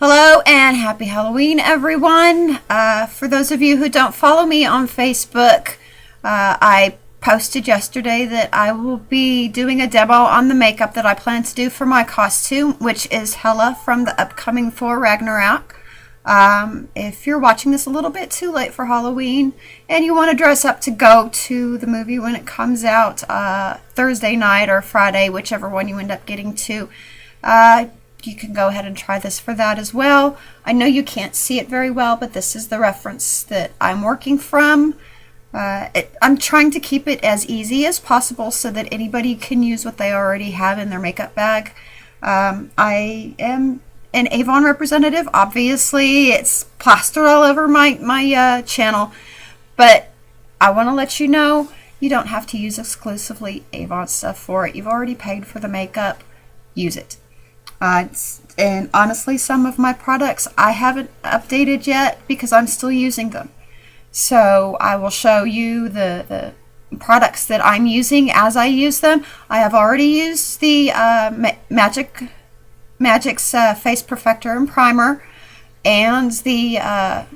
Hello and happy Halloween, everyone. For those of you who don't follow me on Facebook, I posted yesterday that I will be doing a demo on the makeup that I plan to do for my costume, which is Hela from the upcoming Thor Ragnarok. If you're watching this a little bit too late for Halloween and you want to dress up to go to the movie when it comes out Thursday night or Friday, whichever one you end up getting to, you can go ahead and try this for that as well. I know you can't see it very well, but this is the reference that I'm working from. I'm trying to keep it as easy as possible so that anybody can use what they already have in their makeup bag. I am an Avon representative. Obviously, it's plastered all over my channel, but I want to let you know you don't have to use exclusively Avon stuff for it. You've already paid for the makeup. Use it. And honestly, some of my products I haven't updated yet because I'm still using them. So I will show you the products that I'm using as I use them. I have already used the Magic's Face Perfector and Primer and the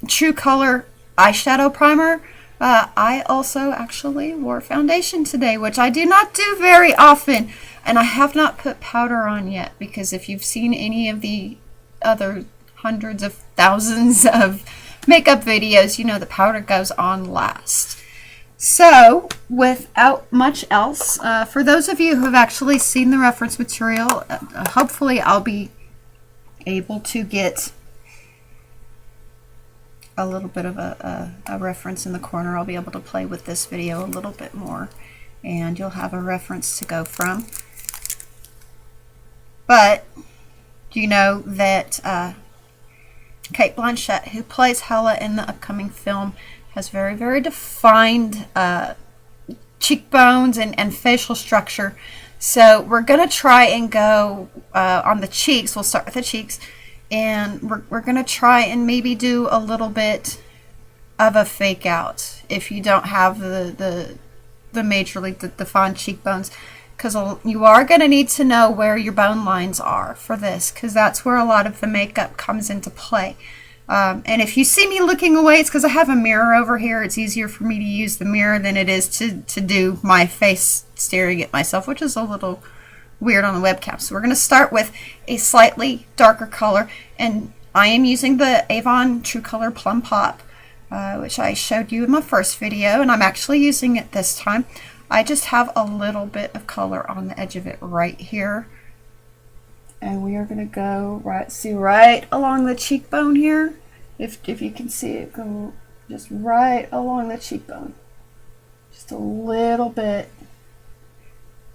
True Color Eyeshadow Primer. I also actually wore foundation today, which I do not do very often. And I have not put powder on yet because if you've seen any of the other hundreds of thousands of makeup videos, you know the powder goes on last. So, without much else, for those of you who have actually seen the reference material, hopefully I'll be able to get a little bit of a reference in the corner. I'll be able to play with this video a little bit more, and you'll have a reference to go from. But you know that Cate Blanchett, who plays Hela in the upcoming film, has very, very defined cheekbones and facial structure. So we're going to try and go on the cheeks. We'll start with the cheeks. And we're going to try and maybe do a little bit of a fake out if you don't have the majorly defined cheekbones. Because you are going to need to know where your bone lines are for this, because that's where a lot of the makeup comes into play. And if you see me looking away, it's because I have a mirror over here. It's easier for me to use the mirror than it is to do my face staring at myself, which is a little weird on the webcam. So we're going to start with a slightly darker color, and I am using the Avon True Color Plum Pop, which I showed you in my first video, and I'm actually using it this time. I just have a little bit of color on the edge of it right here. And we are going to go right along the cheekbone here. If you can see it, go just right along the cheekbone. Just a little bit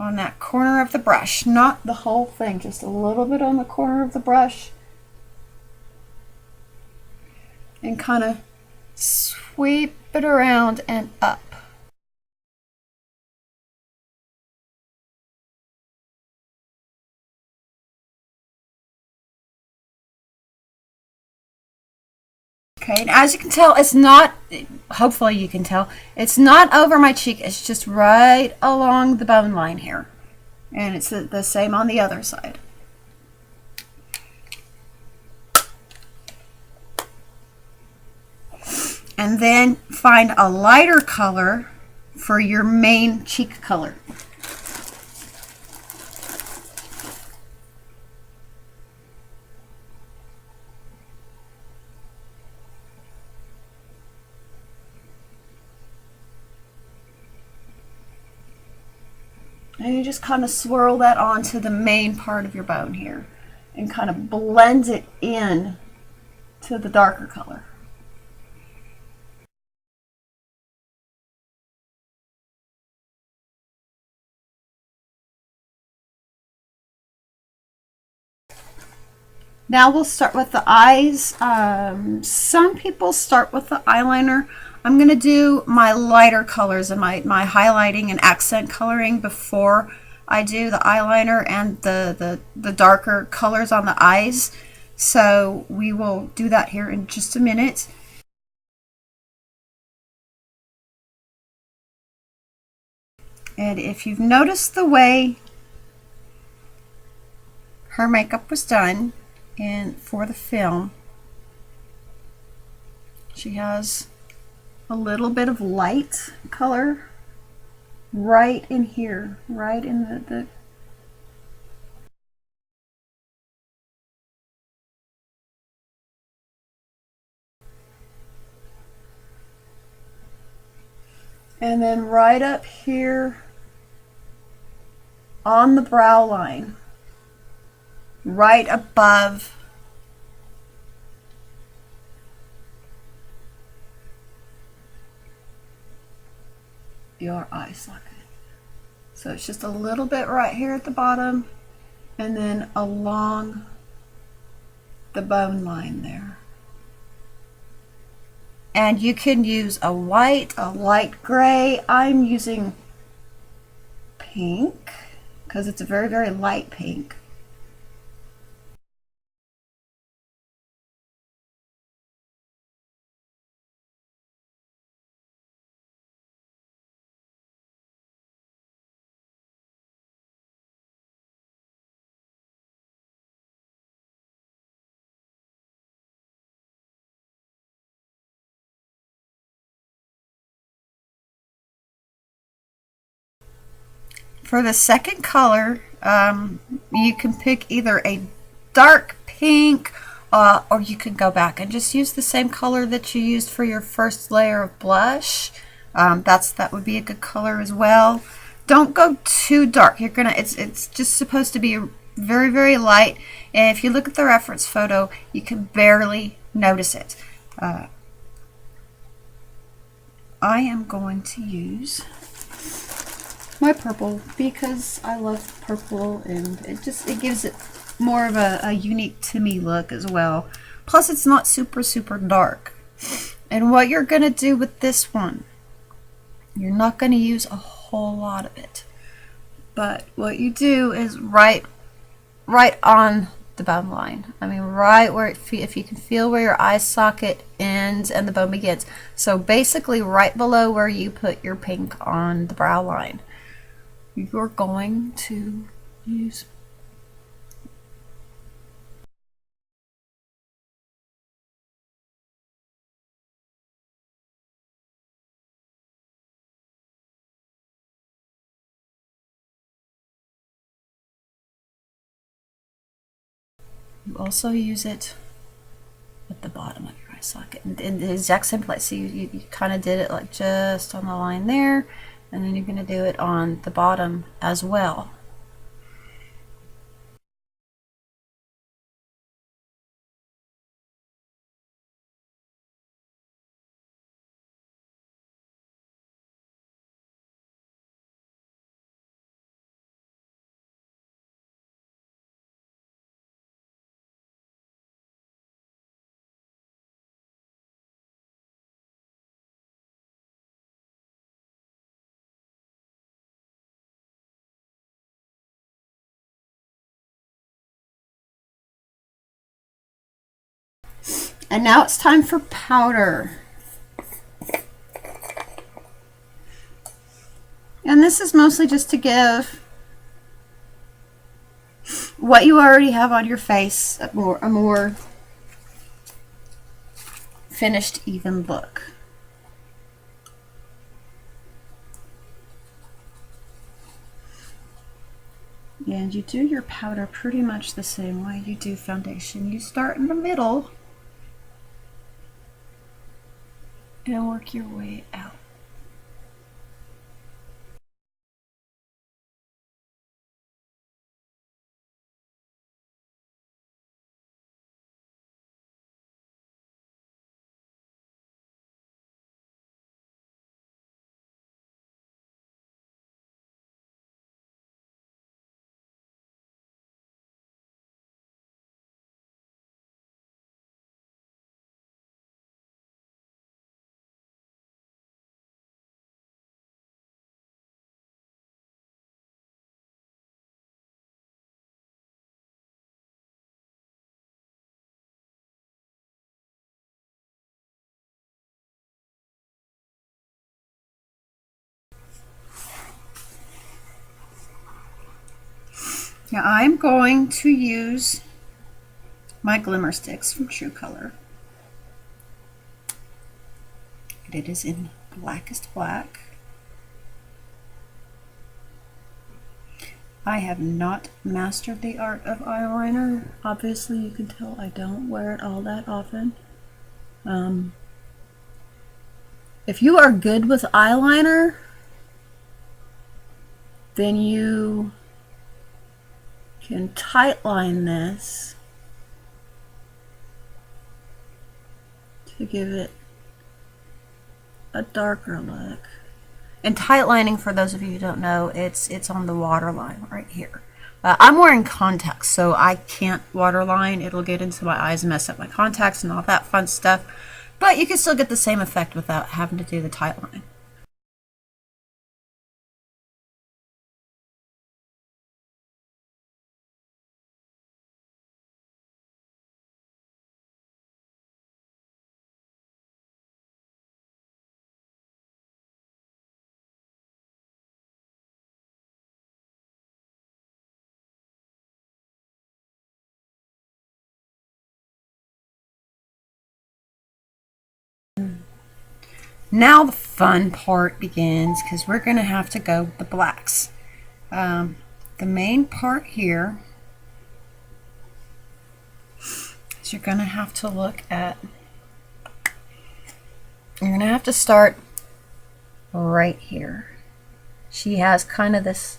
on that corner of the brush. Not the whole thing, just a little bit on the corner of the brush. And kind of sweep it around and up. Okay, and as you can tell, it's not, hopefully you can tell, it's not over my cheek, it's just right along the bone line here. And it's the same on the other side. And then find a lighter color for your main cheek color. And you just kind of swirl that onto the main part of your bone here and kind of blend it in to the darker color. Now we'll start with the eyes. Some people start with the eyeliner. I'm going to do my lighter colors and my highlighting and accent coloring before I do the eyeliner and the darker colors on the eyes. So we will do that here in just a minute. And if you've noticed the way her makeup was done, And for the film, she has a little bit of light color right in here, right in the and then right up here on the brow line, right above your eye socket. So it's just a little bit right here at the bottom and then along the bone line there. And you can use a white, a light gray. I'm using pink because it's a very, very light pink. For the second color, you can pick either a dark pink or you can go back and just use the same color that you used for your first layer of blush. That would be a good color as well. Don't go too dark. It's just supposed to be very, very light, and if you look at the reference photo, you can barely notice it. I am going to use my purple because I love purple and it gives it more of a unique to me look as well. Plus it's not super dark. And what you're gonna do with this one, you're not gonna use a whole lot of it, but what you do is right on the bone line. I mean right where if you can feel where your eye socket ends and the bone begins. So basically right below where you put your pink on the brow line. You're going to use you also use it at the bottom of your eye socket in the exact same place. So you kind of did it like just on the line there, and then you're going to do it on the bottom as well. And now it's time for powder. And this is mostly just to give what you already have on your face a more finished, even look. And you do your powder pretty much the same way you do foundation. You start in the middle and work your way out. Now I'm going to use my glimmer sticks from True Color. And it is in blackest black. I have not mastered the art of eyeliner. Obviously, you can tell I don't wear it all that often. If you are good with eyeliner, then you can tightline this to give it a darker look. And tightlining, for those of you who don't know, it's on the waterline right here. I'm wearing contacts, so I can't waterline. It'll get into my eyes and mess up my contacts and all that fun stuff. But you can still get the same effect without having to do the tightline. Now the fun part begins, because we're going to have to go with the blacks. The main part here is you're going to have to look at, you're going to have to start right here. She has kind of this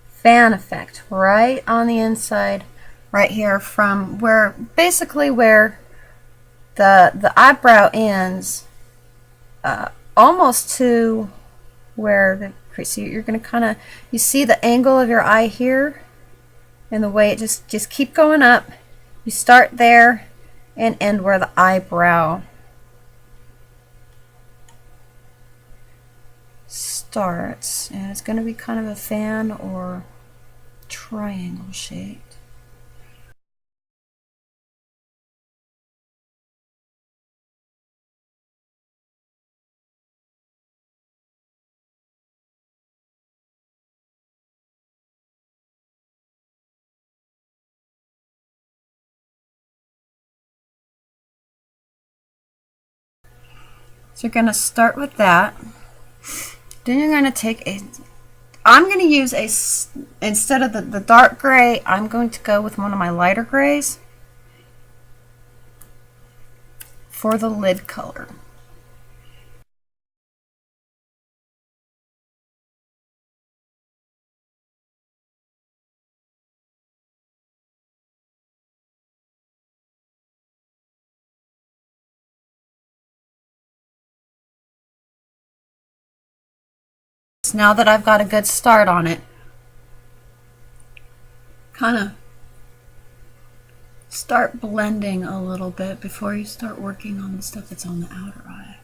fan effect right on the inside, right here, from where, basically where the eyebrow ends, almost to where the, so you're going to kind of, you see the angle of your eye here and the way it just keep going up. You start there and end where the eyebrow starts, and it's going to be kind of a fan or triangle shaped. So you're going to start with that. Then you're going to take a, I'm going to use a, instead of the dark gray, I'm going to go with one of my lighter grays for the lid color. Now that I've got a good start on it, kind of start blending a little bit before you start working on the stuff that's on the outer eye.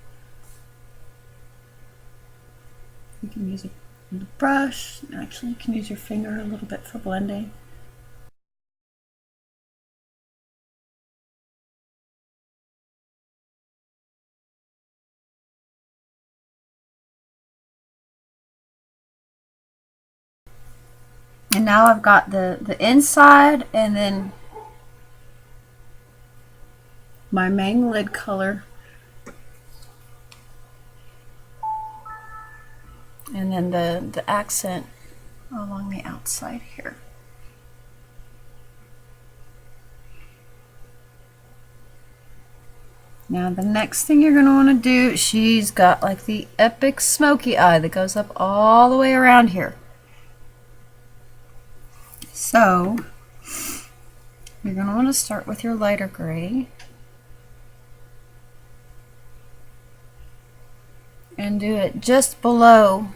You can use a brush. Actually, you can use your finger a little bit for blending. And now I've got the inside and then my main lid color. And then the accent along the outside here. Now the next thing you're going to want to do, she's got like the epic smoky eye that goes up all the way around here. So you're going to want to start with your lighter gray and do it just below.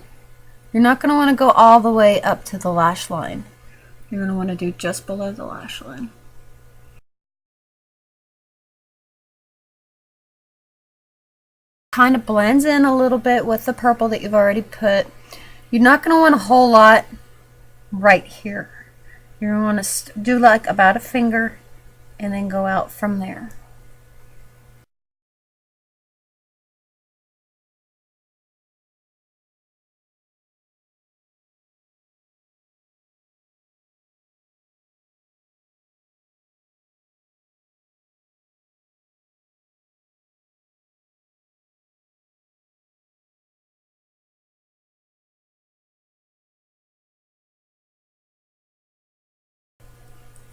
You're not going to want to go all the way up to the lash line. You're going to want to do just below the lash line. Kind of blends in a little bit with the purple that you've already put. You're not going to want a whole lot right here. You're going to want to do like about a finger and then go out from there.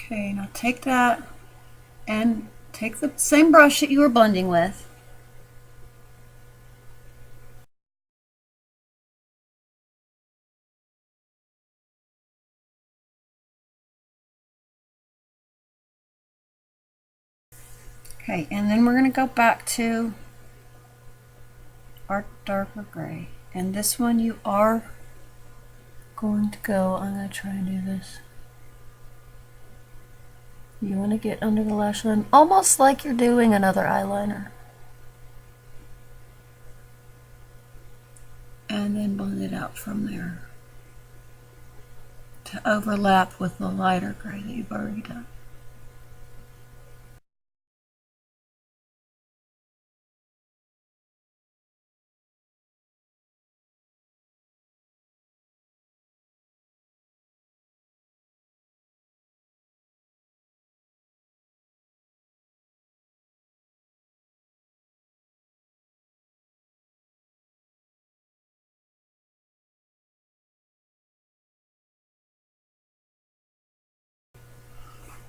Okay, now take that and take the same brush that you were blending with. Okay, and then we're going to go back to our darker gray. And this one you are going to go, I'm going to try and do this. You want to get under the lash line almost like you're doing another eyeliner. And then blend it out from there to overlap with the lighter gray that you've already done.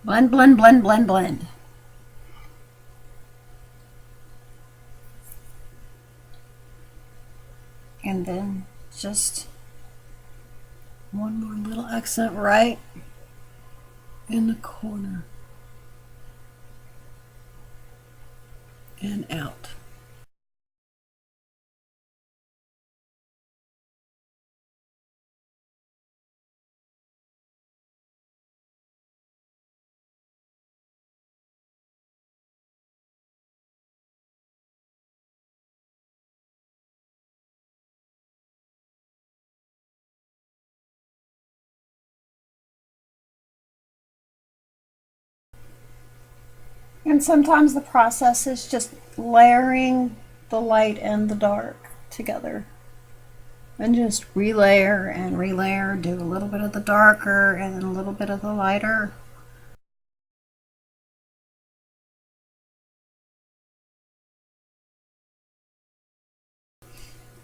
Blend, blend, blend, blend, blend. And then just one more little accent right in the corner and out. And sometimes the process is just layering the light and the dark together. And just relayer and relayer, do a little bit of the darker and then a little bit of the lighter.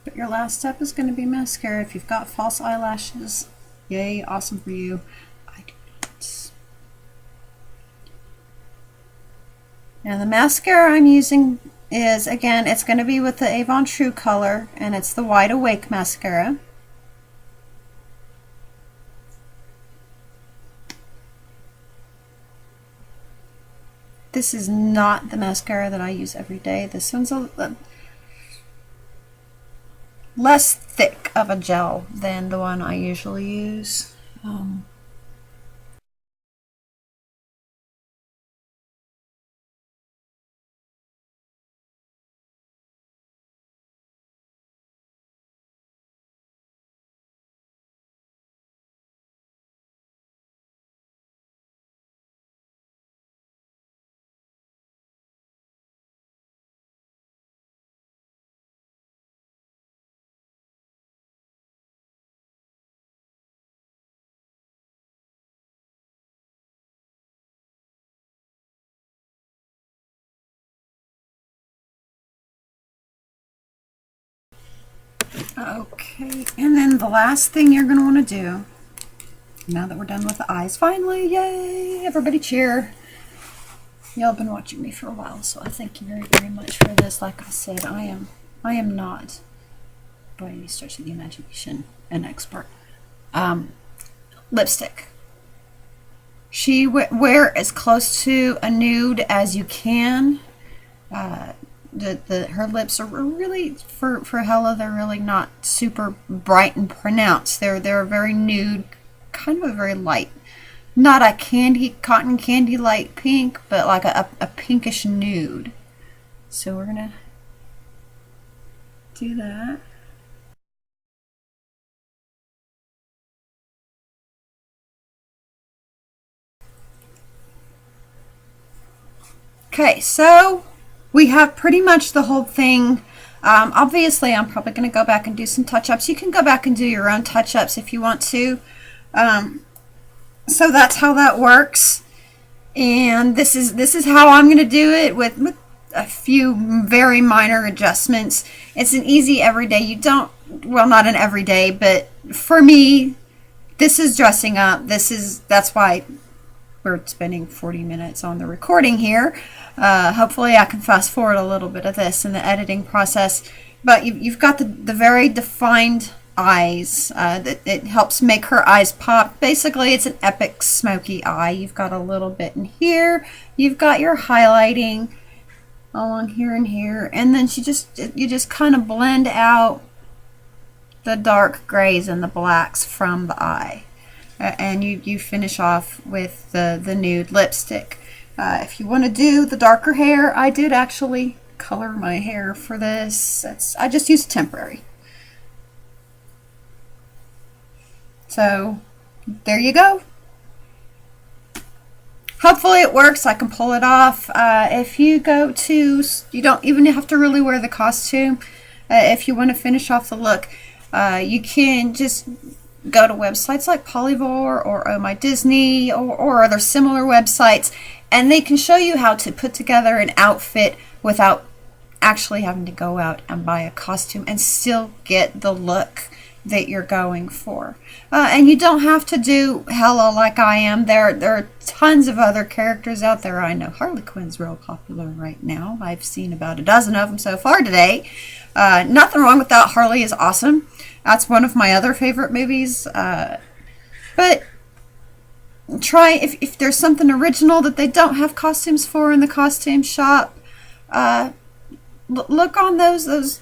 But your last step is going to be mascara. If you've got false eyelashes, yay, awesome for you. I do not. Now the mascara I'm using is, again, it's going to be with the Avon True Color, and it's the Wide Awake mascara. This is not the mascara that I use every day. This one's a less thick of a gel than the one I usually use. Okay, and then the last thing you're going to want to do, now that we're done with the eyes, finally, yay, everybody cheer. Y'all have been watching me for a while, so I thank you very, very much for this. Like I said, I am not, by any stretch of the imagination, an expert. Lipstick. Wear as close to a nude as you can. Her lips are really, for Hela, they're really not super bright and pronounced. They're very nude, kind of a very light, not a cotton candy light pink, but like a pinkish nude. So we're gonna do that. Okay, so we have pretty much the whole thing. Obviously, I'm probably going to go back and do some touch-ups. You can go back and do your own touch-ups if you want to. So that's how that works. And this is how I'm going to do it with a few very minor adjustments. It's an easy everyday. You don't, well, not an everyday, but for me, this is dressing up. That's why we're spending 40 minutes on the recording here. Hopefully I can fast forward a little bit of this in the editing process. But you've got the very defined eyes. It helps make her eyes pop. Basically, it's an epic smoky eye. You've got a little bit in here. You've got your highlighting along here and here. And then you just kind of blend out the dark grays and the blacks from the eye. And you finish off with the nude lipstick. If you want to do the darker hair, I did actually color my hair for this. I just used temporary. So there you go. Hopefully it works. I can pull it off. If you go to, you don't even have to really wear the costume. If you want to finish off the look, you can just go to websites like Polyvore or Oh My Disney or other similar websites, and they can show you how to put together an outfit without actually having to go out and buy a costume and still get the look that you're going for. And you don't have to do Hela like I am. There are tons of other characters out there. I know Harley Quinn's real popular right now. I've seen about a dozen of them so far today. Nothing wrong with that. Harley is awesome. That's one of my other favorite movies. But try, if there's something original that they don't have costumes for in the costume shop, look on those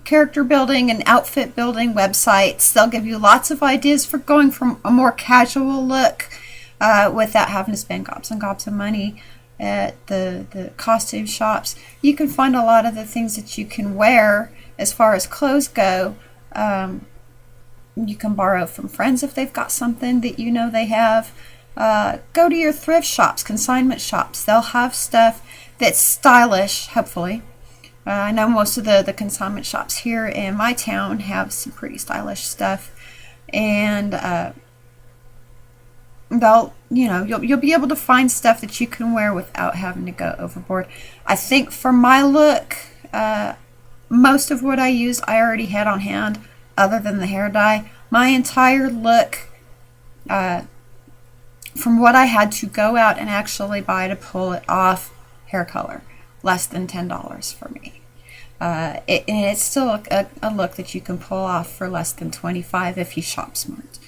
character building and outfit building websites. They'll give you lots of ideas for going from a more casual look without having to spend gobs and gobs of money at the costume shops. You can find a lot of the things that you can wear as far as clothes go. You can borrow from friends if they've got something that you know they have. Go to your thrift shops, consignment shops. They'll have stuff that's stylish, hopefully. I know most of the consignment shops here in my town have some pretty stylish stuff, and you'll be able to find stuff that you can wear without having to go overboard. I think for my look, most of what I use I already had on hand, other than the hair dye. My entire look, from what I had to go out and actually buy to pull it off, hair color, less than $10 for me. And it's still a look that you can pull off for less than $25 if you shop smart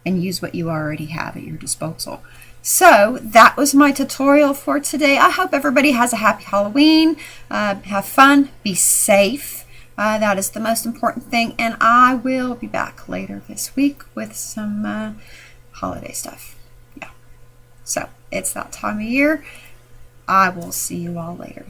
and use what you already have at your disposal. So that was my tutorial for today. I hope everybody has a happy Halloween. Have fun. Be safe. That is the most important thing. And I will be back later this week with some holiday stuff. Yeah. So it's that time of year. I will see you all later.